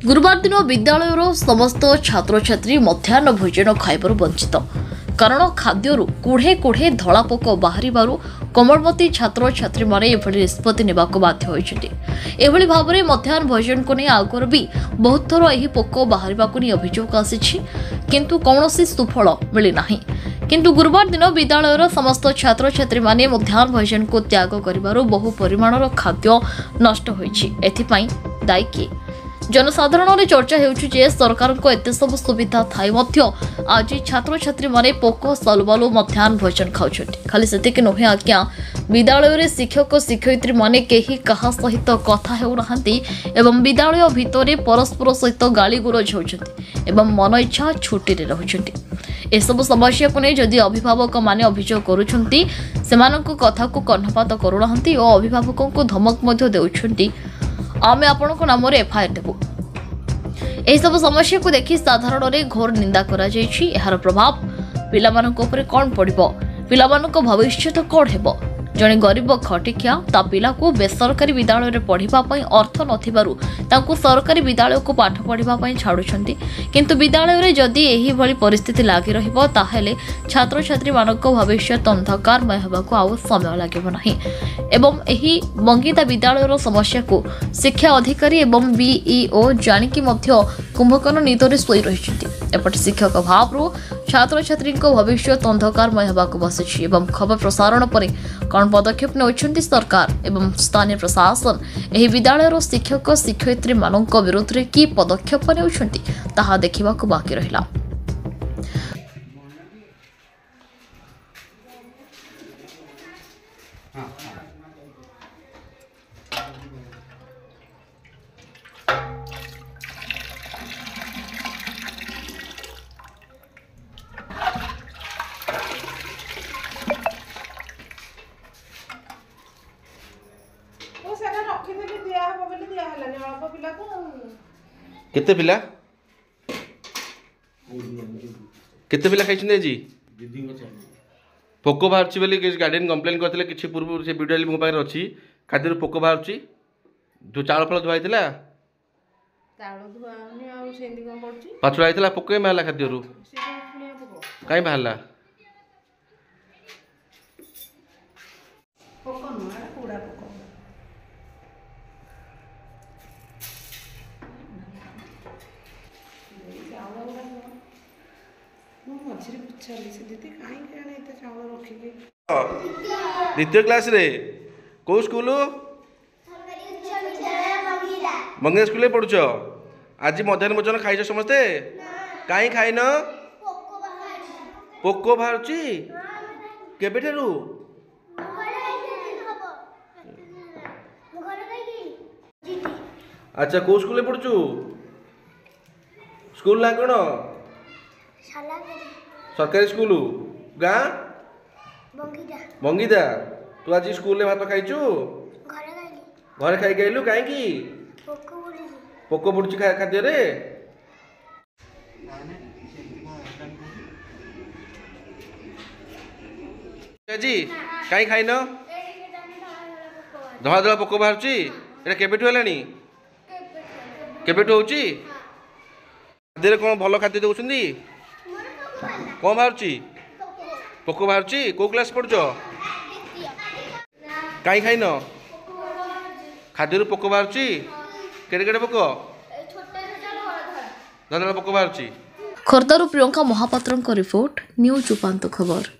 गुरुवार दिन विद्यालयर समस्त छात्र छात्री मध्याह्न भोजन खाइबार वंचित कारण खाद्यरू कुढ़े कुढ़े धला पोक बाहर कोमलमती छात्र छात्री माने एभली निष्पत्ति नेबाक बाध्य होइछथि। एभली भाबरे मध्याह्न भोजन को नहीं आगर भी बहुत थर एही पोक बाहरिबाकु नहीं अभियोग आसिछि किंतु कौनसी सुफल मिली नाही। किंतु गुरुवार दिन विद्यालयर समस्त छात्र छात्री माने मध्याह्न भोजन को त्याग करिबारु बहु परिमाणर खाद्य नष्ट होइछि। एथिपई दायी किए? जनसाधारण चर्चा होउछि जे सरकार को एते सब सुविधा थाई मध्य आज छात्र छात्री माने पोको सलबलु मध्याह्न भोजन खाउछथि। खाली सेतिक नोहे आज्ञा विद्यालय रे शिक्षक शिक्षयित्री माने केही कहा सहित कथा हेउ नहंती एवं विद्यालय भितरे परस्पर सहित गाली गुलज होउछथि एवं मन इच्छा छुट्टी रे रहुछथि। ए सब समस्या को नै जदि अभिभावक माने अभियोग करूछथि सेमानक कथा को कर्णपात करू नहंती और अभिभावकों को धमक मध्य देउछथि आमे आपनको नाम एफआईआर देबु। एही सब समस्या को देखि साधारण घोर निंदा करा जायछि। एहार प्रभाव पिलामानक ऊपर कोन पड़िबो, पिलामानक भविष्य कोन हेबो। जणे गरीब खटिकिया ता पिला को बेसरकारी विद्यालय रे पढ़िबा पई अर्थ नथिबारु तांको सरकारी विद्यालय को पाठ पढ़िबा पई छाडुछंती किंतु विद्यालय रे जदि एही भली परिस्थिति लागि रहिबो ताहेले छात्र छात्री मानक भविष्य अंधकारमय हेबाको आउ समय लागिबो नाही। एवं एही मंगिता विद्यालय रो समस्या को शिक्षा अधिकारी एवं बीईओ जानिकी मध्य कुंभकर्ण निदरे सोई रहिछंती। एपटे शिक्षक अभाव छात्र छात्री भविष्य अंधकारमय हेबाको बसिछि एवं खबर प्रसारण पर कौन पदक्षेप नौछंती सरकार एवं स्थानीय प्रशासन एही विद्यालयर शिक्षक शिक्षयित्री मानक विरोध में की पदक्षेप नौछंती ताहा देखिबाकु बाकी रहिला। केते पिला खाई पोक बाहर बोली गार्डियन कंप्लेन करते कि पूर्व से वीडियो मो पाखे अच्छी खाद्य पोक बाहर जो चाउल फल धुआई पाछुड़ा होता पोक बाहर खाद्य कहीं बाहर द्वितीय क्लास रे को स्कूल मंगिरा स्कूल पढ़ुच आज मध्याह्न भोजन खाई समस्ते कहीं खाइन पोक बाहर केबे ठारू अच्छा को स्कूल पढ़ुचु स्कूल ना कौन सरकारी स्कूल गाँ बंगीदा तू आज स्कूल भात खाइचु घरे खाई गलु कहीं पोक बुड़ी खाद्य रे कहीं खाइन धला धला पोक बाहर केबेठू है केबेठू हो खाद्य कौन भल खाद्य दौरान कौन बाहर पोक बाहर को क्लास पढ़ुच कहीं खाइन खाद्य पोक बाहर केड़े केड़े पोक धला पोक बाहर। खोर्धारू प्रियंका महापात्र रिपोर्ट न्यूज उपांत खबर।